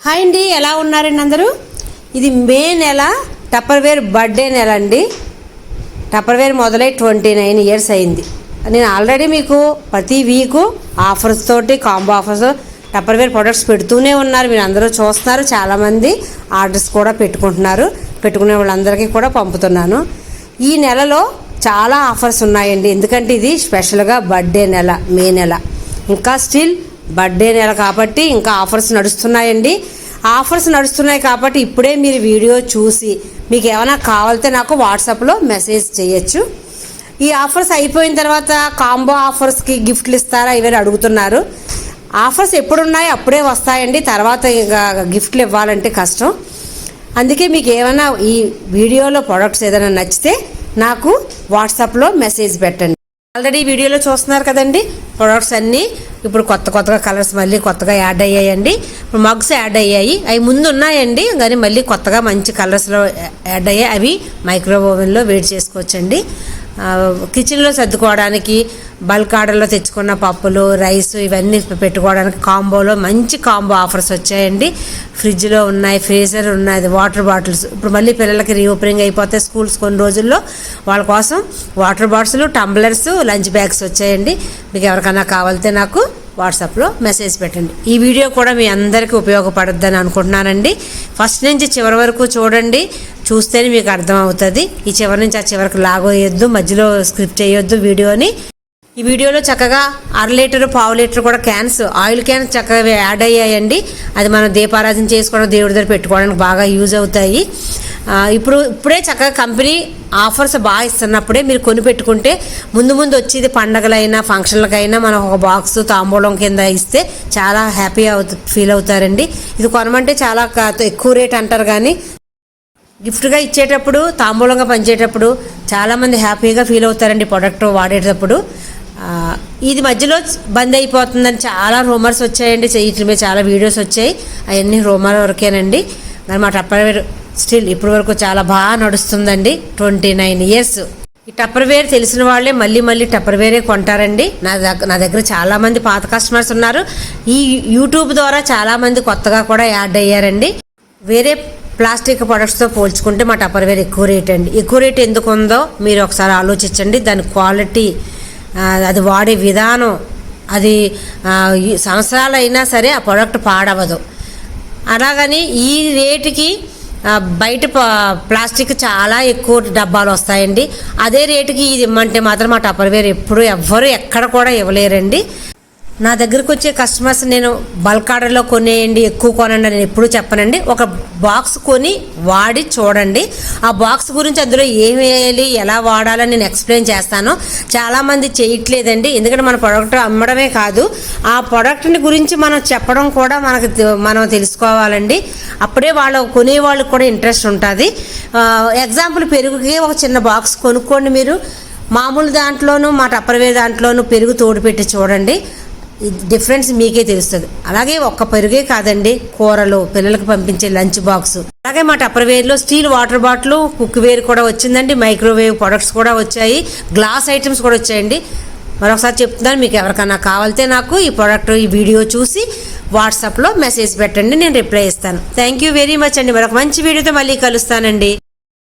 Hi అండి, ఎలా ఉన్నారండి అందరూ? ఇది మే నెల టప్పర్వేర్ బర్త్డే నెల అండి. టప్పర్వేర్ మొదలై 29 ఇయర్స్ అయింది. నేను ఆల్రెడీ మీకు ప్రతి వీకు ఆఫర్స్ తోటి కాంబో ఆఫర్స్ టప్పర్వేర్ ప్రొడక్ట్స్ పెడుతూనే ఉన్నారు. మీరు అందరూ చూస్తున్నారు. చాలామంది ఆర్డర్స్ కూడా పెట్టుకునే వాళ్ళందరికీ కూడా పంపుతున్నాను. ఈ నెలలో చాలా ఆఫర్స్ ఉన్నాయండి. ఎందుకంటే ఇది స్పెషల్గా బర్త్డే నెల, మే నెల. ఇంకా స్టిల్ బర్త్డే నెల కాబట్టి ఇంకా ఆఫర్స్ నడుస్తున్నాయండి. ఆఫర్స్ నడుస్తున్నాయి కాబట్టి ఇప్పుడే మీరు వీడియో చూసి మీకు ఏమైనా కావాలితే నాకు వాట్సాప్లో మెసేజ్ చేయొచ్చు. ఈ ఆఫర్స్ అయిపోయిన తర్వాత కాంబో ఆఫర్స్కి గిఫ్ట్లు ఇస్తారా ఇవన్నీ అడుగుతున్నారు. ఆఫర్స్ ఎప్పుడున్నాయో అప్పుడే వస్తాయండి. తర్వాత ఇంకా గిఫ్ట్లు ఇవ్వాలంటే కష్టం. అందుకే మీకు ఏమైనా ఈ వీడియోలో ప్రొడక్ట్స్ ఏదైనా నచ్చితే నాకు వాట్సాప్లో మెసేజ్ పెట్టండి. ఆల్రెడీ వీడియోలో చూస్తున్నారు కదండి, ప్రొడక్ట్స్ అన్నీ ఇప్పుడు కొత్తగా కలర్స్ మళ్ళీ కొత్తగా యాడ్ అయ్యాయండి. ఇప్పుడు మగ్స్ యాడ్ అయ్యాయి. అవి ముందు ఉన్నాయండి, కానీ మళ్ళీ కొత్తగా మంచి కలర్స్లో యాడ్ అయ్యాయి. అవి మైక్రోవేవ్ ఓవెన్లో వేడి చేసుకోవచ్చండి. కిచెన్లో సర్దుకోవడానికి బల్క్ ఆర్డర్లో తెచ్చుకున్న పప్పులు, రైస్ ఇవన్నీ పెట్టుకోవడానికి కాంబోలో మంచి కాంబో ఆఫర్స్ వచ్చాయండి. ఫ్రిడ్జ్లో ఉన్నాయి, ఫ్రీజర్ ఉన్నది, వాటర్ బాటిల్స్. ఇప్పుడు మళ్ళీ పిల్లలకి రీఓపెనింగ్ అయిపోతే స్కూల్స్ కొన్ని రోజుల్లో, వాళ్ళ కోసం water bottles, tumblers, lunch bags వచ్చాయండి. మీకు ఎవరికైనా కావాలితే నాకు వాట్సాప్లో మెసేజ్ పెట్టండి. ఈ వీడియో కూడా మీ అందరికీ ఉపయోగపడుద్దని అనుకుంటున్నానండి. ఫస్ట్ నుంచి చివరి వరకు చూడండి, చూస్తేనే మీకు అర్థమవుతుంది. ఈ చివరి నుంచి ఆ చివరికి లాగోయొద్దు, మధ్యలో స్క్రిప్ట్ చేయొద్దు వీడియోని. ఈ వీడియోలో చక్కగా 1/2 లీటర్, 1/4 లీటర్ కూడా క్యాన్స్, ఆయిల్ క్యాన్స్ చక్కగా యాడ్ అయ్యాయండి. అది మనం దీపారాధన చేసుకోవడం, దేవుడి దగ్గర పెట్టుకోవడానికి బాగా యూజ్ అవుతాయి. ఇప్పుడే చక్కగా కంపెనీ ఆఫర్స్ బాగా ఇస్తున్నప్పుడే మీరు కొని పెట్టుకుంటే ముందు వచ్చేది పండగలైనా ఫంక్షన్లకైనా మనం ఒక బాక్స్ తాంబూలం కింద ఇస్తే చాలా హ్యాపీ ఫీల్ అవుతారండి. ఇది కొనమంటే చాలా ఎక్కువ రేట్ అంటారు, కానీ గిఫ్ట్గా ఇచ్చేటప్పుడు, తాంబూలంగా పంచేటప్పుడు చాలామంది హ్యాపీగా ఫీల్ అవుతారండి ప్రోడక్ట్ వాడేటప్పుడు. ఇది మధ్యలో బంద్ అయిపోతుందని చాలా రూమర్స్ వచ్చాయండి. వీటి మీద చాలా వీడియోస్ వచ్చాయి. అవన్నీ రూమర్ వరకేనండి. కానీ మా టప్పర్వేర్ స్టిల్ ఇప్పటి వరకు చాలా బాగా నడుస్తుందండి. 29 ఇయర్స్. ఈ టప్పర్వేర్ తెలిసిన వాళ్ళే మళ్ళీ టప్పర్వేరే కొంటారండి. నా దగ్గర చాలామంది పాత కస్టమర్స్ ఉన్నారు. ఈ యూట్యూబ్ ద్వారా చాలామంది కొత్తగా కూడా యాడ్ అయ్యారండి. వేరే ప్లాస్టిక్ ప్రొడక్ట్స్తో పోల్చుకుంటే మా టప్పర్వేర్ ఎక్కువ రేట్ అండి. ఎక్కువ రేట్ ఎందుకు ఉందో మీరు ఒకసారి ఆలోచించండి. దాని క్వాలిటీ, అది వాడే విధానం, అది సంవత్సరాలు అయినా సరే ఆ ప్రోడక్ట్ పాడవదు. అలాగని ఈ రేటుకి బయట ప్లాస్టిక్ చాలా ఎక్కువ డబ్బాలు వస్తాయండి. అదే రేటుకి ఇది ఇమ్మంటే మాత్రం మా టప్పర్వేర్ ఎవ్వరు ఎక్కడ కూడా ఇవ్వలేరండి. నా దగ్గరకు వచ్చే కస్టమర్స్ నేను బల్క్ ఆర్డర్లో కొనేయండి, ఎక్కువ కొనండి నేను ఎప్పుడూ చెప్పనండి. ఒక బాక్స్ కొని వాడి చూడండి. ఆ బాక్స్ గురించి అందులో ఏం వేయాలి, ఎలా వాడాలని నేను ఎక్స్ప్లెయిన్ చేస్తాను. చాలామంది చేయట్లేదండి. ఎందుకంటే మన ప్రోడక్ట్ అమ్మడమే కాదు, ఆ ప్రోడక్ట్ని గురించి మనం చెప్పడం కూడా మనం తెలుసుకోవాలండి. అప్పుడే కొనే వాళ్ళకి కూడా ఇంట్రెస్ట్ ఉంటుంది. ఎగ్జాంపుల్, పెరుగుకి ఒక చిన్న బాక్స్ కొనుక్కోండి. మీరు మామూలు దాంట్లోనూ మా టప్పర్వేర్ దాంట్లోనూ పెరుగు తోడు పెట్టి చూడండి, డిఫరెన్స్ మీకే తెలుస్తుంది. అలాగే ఒక్క పెరుగే కాదండి, కూరలు, పిల్లలకు పంపించే లంచ్ బాక్స్. అలాగే మా టప్పర్వేర్లో స్టీల్ వాటర్ బాటిల్, కుక్వేర్ కూడా వచ్చిందండి. మైక్రోవేవ్ ప్రొడక్ట్స్ కూడా వచ్చాయి, గ్లాస్ ఐటమ్స్ కూడా వచ్చాయండి. మరొకసారి చెప్తున్నాను, మీకు ఎవరికైనా కావాలితే నాకు ఈ ప్రోడక్ట్, ఈ వీడియో చూసి వాట్సాప్లో మెసేజ్ పెట్టండి, నేను రిప్లై ఇస్తాను. థ్యాంక్ యూ వెరీ మచ్ అండి. మరొక మంచి వీడియోతో మళ్ళీ కలుస్తానండి.